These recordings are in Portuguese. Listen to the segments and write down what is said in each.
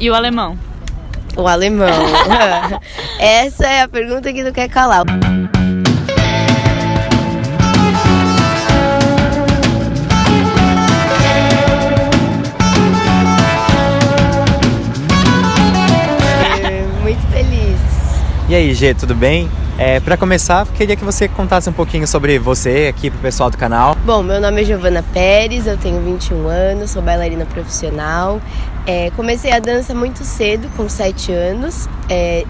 E o alemão? O alemão. Essa é a pergunta que não quer calar. Muito feliz. E aí, Gê, tudo bem? Para começar, queria que você contasse um pouquinho sobre você aqui pro pessoal do canal. Bom, meu nome é Giovana Pérez, eu tenho 21 anos, sou bailarina profissional. Comecei a dança muito cedo, com 7 anos,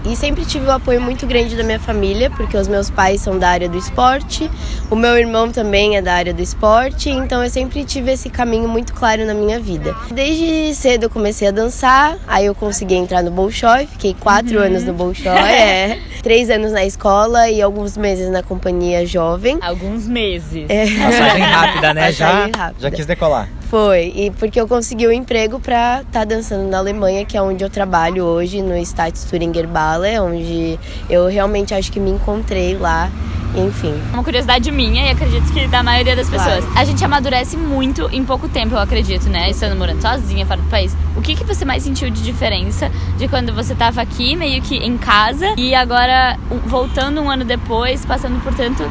e sempre tive o apoio muito grande da minha família, porque os meus pais são da área do esporte, o meu irmão também é da área do esporte, então eu sempre tive esse caminho muito claro na minha vida. Desde cedo eu comecei a dançar, aí eu consegui entrar no Bolshoi, fiquei 4 anos no Bolshoi, 3 anos na escola e alguns meses na companhia jovem. Alguns meses. Passagem rápida, né? Já rápida. quis decolar. Foi, e porque eu consegui um emprego pra estar dançando na Alemanha, que é onde eu trabalho hoje, no Staatsturinger Ballet, onde eu realmente acho que me encontrei lá, enfim. Uma curiosidade minha, e acredito que da maioria das pessoas. Claro. A gente amadurece muito em pouco tempo, eu acredito, né? Estando morando sozinha, fora do país. O que você mais sentiu de diferença de quando você tava aqui, meio que em casa, e agora voltando um ano depois, passando por tanta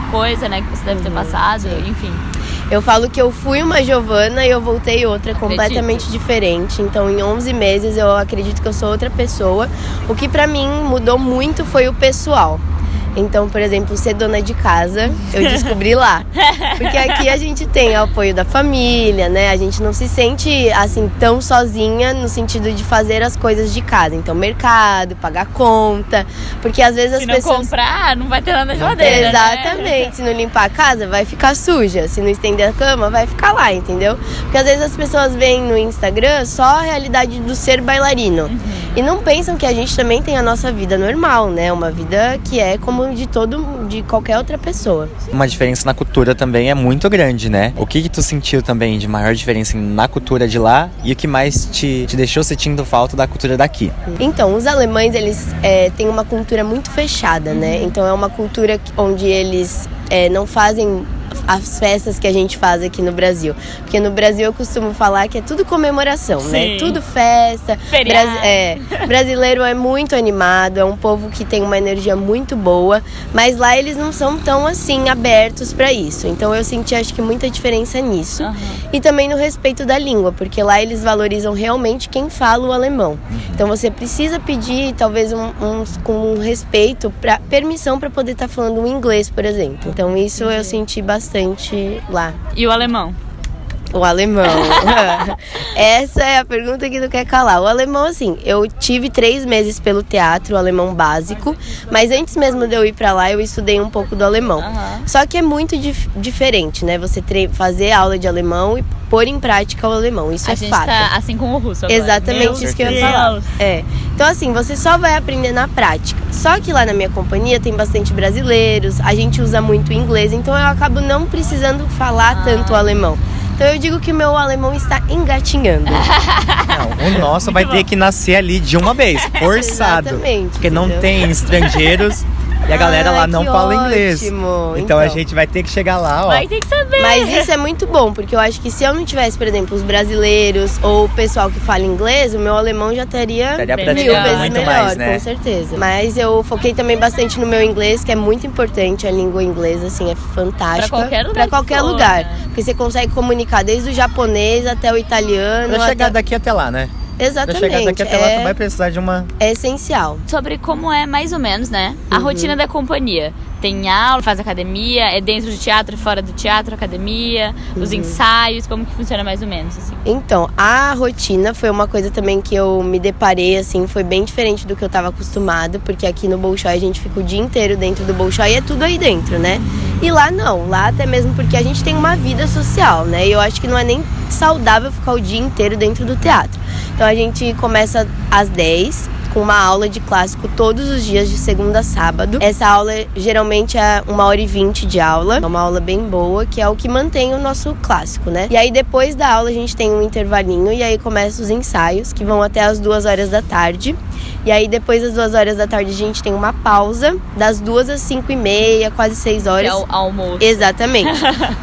coisa, né? Que você deve ter passado, enfim. Eu falo que eu fui uma Giovana e eu voltei outra completamente diferente. Então, em 11 meses, eu acredito que eu sou outra pessoa. O que pra mim mudou muito foi o pessoal. Então, por exemplo, ser dona de casa, eu descobri lá. Porque aqui a gente tem o apoio da família, né? A gente não se sente, assim, tão sozinha no sentido de fazer as coisas de casa. Então, mercado, pagar conta. Porque às vezes as pessoas... Se não comprar, não vai ter nada na geladeira, Exatamente. né? Se não limpar a casa, vai ficar suja. Se não estender a cama, vai ficar lá, entendeu? Porque às vezes as pessoas veem no Instagram só a realidade do ser bailarino. E não pensam que a gente também tem a nossa vida normal, né? Uma vida que é como de qualquer outra pessoa. Uma diferença na cultura também é muito grande, né? O que tu sentiu também de maior diferença na cultura de lá e o que mais te deixou sentindo falta da cultura daqui? Então, os alemães, eles têm uma cultura muito fechada, né? Então é uma cultura onde eles não fazem as festas que a gente faz aqui no Brasil. Porque no Brasil eu costumo falar que é tudo comemoração, né? Tudo festa. Brasileiro é muito animado, é um povo que tem uma energia muito boa, mas lá eles não são tão assim abertos pra isso. Então eu senti, acho que, muita diferença nisso. E também no respeito da língua, porque lá eles valorizam realmente quem fala o alemão. Então você precisa pedir, talvez, com respeito, permissão pra poder estar falando um inglês, por exemplo. Então isso eu senti bastante lá. E o alemão? O alemão. Essa é a pergunta que não quer calar. O alemão, assim, eu tive 3 meses pelo teatro, o alemão básico, mas antes mesmo de eu ir pra lá, eu estudei um pouco do alemão. Só que é muito diferente, né? Você fazer aula de alemão e pôr em prática o alemão. Isso é fato. A gente tá assim com o russo agora. Exatamente isso que eu ia falar. Então, assim, você só vai aprender na prática. Só que lá na minha companhia tem bastante brasileiros, a gente usa muito inglês, então eu acabo não precisando falar tanto o alemão. Então eu digo que o meu alemão está engatinhando. Não, o nosso vai ter que nascer ali de uma vez, forçado. Exatamente. Porque entendeu? não tem estrangeiros e a galera lá não fala inglês. Ótimo. Então a gente vai ter que chegar lá, ó. Vai ter que saber. Mas isso é muito bom, porque eu acho que se eu não tivesse, por exemplo, os brasileiros ou o pessoal que fala inglês, o meu alemão já estaria praticando 1000 vezes muito melhor, mais, né? Com certeza. Mas eu foquei também bastante no meu inglês, que é muito importante. A língua inglesa, assim, é fantástica. Pra qualquer lugar. Né? Porque você consegue comunicar desde o japonês até o italiano. Pra chegar daqui até lá, né? Exatamente. Pra chegar daqui até lá, tu vai precisar de uma... É essencial. Sobre como é, mais ou menos, né? A rotina da companhia. Tem aula, faz academia, é dentro do teatro, fora do teatro, academia, os ensaios, como que funciona mais ou menos, assim? Então, a rotina foi uma coisa também que eu me deparei, assim, foi bem diferente do que eu tava acostumado, porque aqui no Bolshoi a gente fica o dia inteiro dentro do Bolshoi e é tudo aí dentro, né? E lá não, lá até mesmo porque a gente tem uma vida social, né? E eu acho que não é nem saudável ficar o dia inteiro dentro do teatro. Então a gente começa às 10, com uma aula de clássico todos os dias, de segunda a sábado. Essa aula geralmente é 1h20 de aula, é uma aula bem boa, que é o que mantém o nosso clássico, né? E aí depois da aula a gente tem um intervalinho e aí começam os ensaios, que vão até as 2h da tarde. E aí depois das 2h da tarde a gente tem uma pausa, das 2 às 5h30, quase 6 horas. Que é o almoço. Exatamente.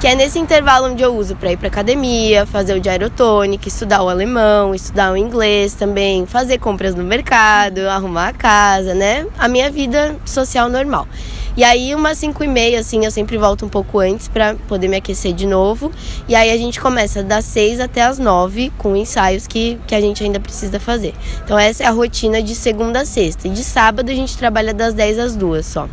Que é nesse intervalo onde eu uso pra ir pra academia, fazer o gyrotonic, estudar o alemão, estudar o inglês também, fazer compras no mercado, arrumar a casa, né? A minha vida social normal. E aí umas 5h30, assim, eu sempre volto um pouco antes pra poder me aquecer de novo. E aí a gente começa das 6 até as 9 com ensaios que a gente ainda precisa fazer. Então essa é a rotina de segunda a sexta. E de sábado a gente trabalha das 10 às 2 só.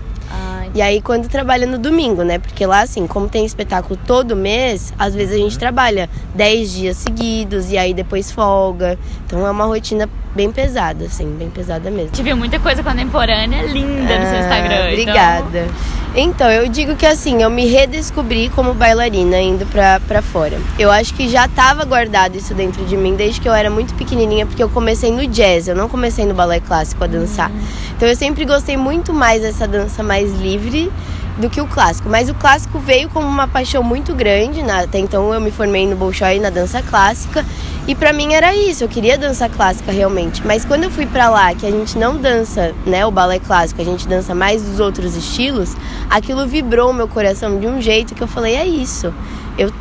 E aí quando trabalha no domingo, né? Porque lá, assim, como tem espetáculo todo mês, às vezes a gente trabalha 10 dias seguidos e aí depois folga. Então é uma rotina bem pesada, assim, bem pesada mesmo. Tive muita coisa contemporânea linda no seu Instagram. Obrigada. Então, eu digo que assim, eu me redescobri como bailarina indo pra fora. Eu acho que já tava guardado isso dentro de mim desde que eu era muito pequenininha, porque eu comecei no jazz, eu não comecei no balé clássico a dançar. Então eu sempre gostei muito mais dessa dança mais livre do que o clássico. Mas o clássico veio como uma paixão muito grande, né? Até então eu me formei no Bolshoi, na dança clássica. E pra mim era isso, eu queria dança clássica realmente. Mas quando eu fui pra lá, que a gente não dança, né, o balé clássico, a gente dança mais os outros estilos, aquilo vibrou o meu coração de um jeito que eu falei, é isso.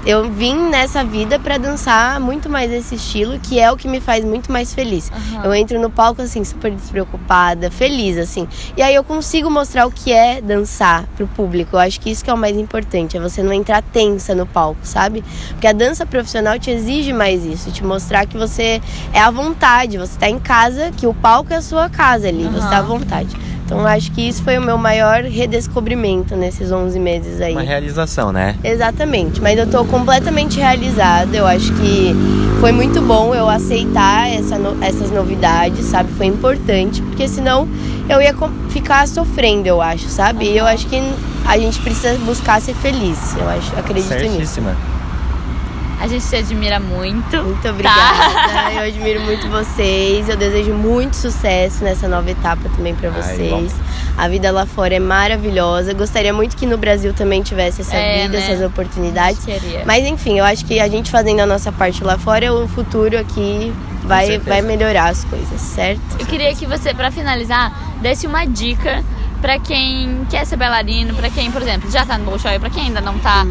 Eu vim nessa vida pra dançar muito mais esse estilo, que é o que me faz muito mais feliz. Eu entro no palco, assim, super despreocupada, feliz, assim. E aí eu consigo mostrar o que é dançar pro público. Eu acho que isso que é o mais importante, é você não entrar tensa no palco, sabe? Porque a dança profissional te exige mais isso, te mostrar que você é à vontade, você tá em casa, que o palco é a sua casa ali, você tá à vontade. Então eu acho que isso foi o meu maior redescobrimento nesses 11 meses aí. Uma realização, né? Exatamente, mas eu tô completamente realizada. Eu acho que foi muito bom eu aceitar essas novidades, sabe? Foi importante, porque senão eu ia ficar sofrendo, eu acho, sabe? E eu acho que a gente precisa buscar ser feliz, acredito nisso. Certíssima. A gente te admira muito. Muito obrigada. Eu admiro muito vocês. Eu desejo muito sucesso nessa nova etapa também pra vocês. A vida lá fora é maravilhosa. Gostaria muito que no Brasil também tivesse essa vida, né? essas oportunidades. Mas enfim, eu acho que a gente fazendo a nossa parte lá fora, o futuro aqui vai melhorar as coisas, certo? Eu queria que você, pra finalizar, desse uma dica pra quem quer ser bailarino, pra quem, por exemplo, já tá no Bolshoi, pra quem ainda não tá,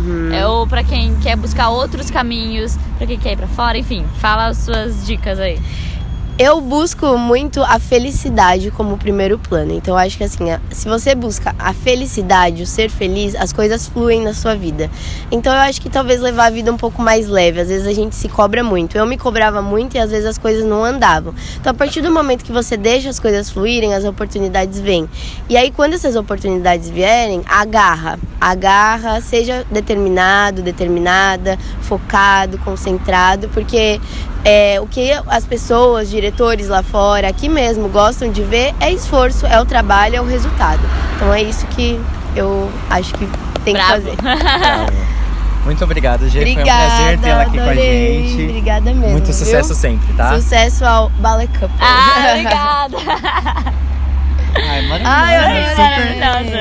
ou pra quem quer buscar outros caminhos, pra quem quer ir pra fora, enfim, fala as suas dicas aí. Eu busco muito a felicidade como primeiro plano. Então eu acho que assim, se você busca a felicidade, o ser feliz, as coisas fluem na sua vida. Então eu acho que talvez levar a vida um pouco mais leve. Às vezes a gente se cobra muito. Eu me cobrava muito e às vezes as coisas não andavam. Então a partir do momento que você deixa as coisas fluírem, as oportunidades vêm. E aí quando essas oportunidades vierem, agarra, seja determinado, determinada, focado, concentrado, porque o que as pessoas, diretores lá fora, aqui mesmo, gostam de ver é esforço, é o trabalho, é o resultado. Então é isso que eu acho que tem que fazer. Muito obrigado, Gê. Obrigada, foi um prazer tê-la aqui adorei. Com a gente. Obrigada mesmo. Muito sucesso sempre, tá? Sucesso ao Ballet Couple. Obrigada! Ai, maravilhoso. Ai, super. maravilhosa.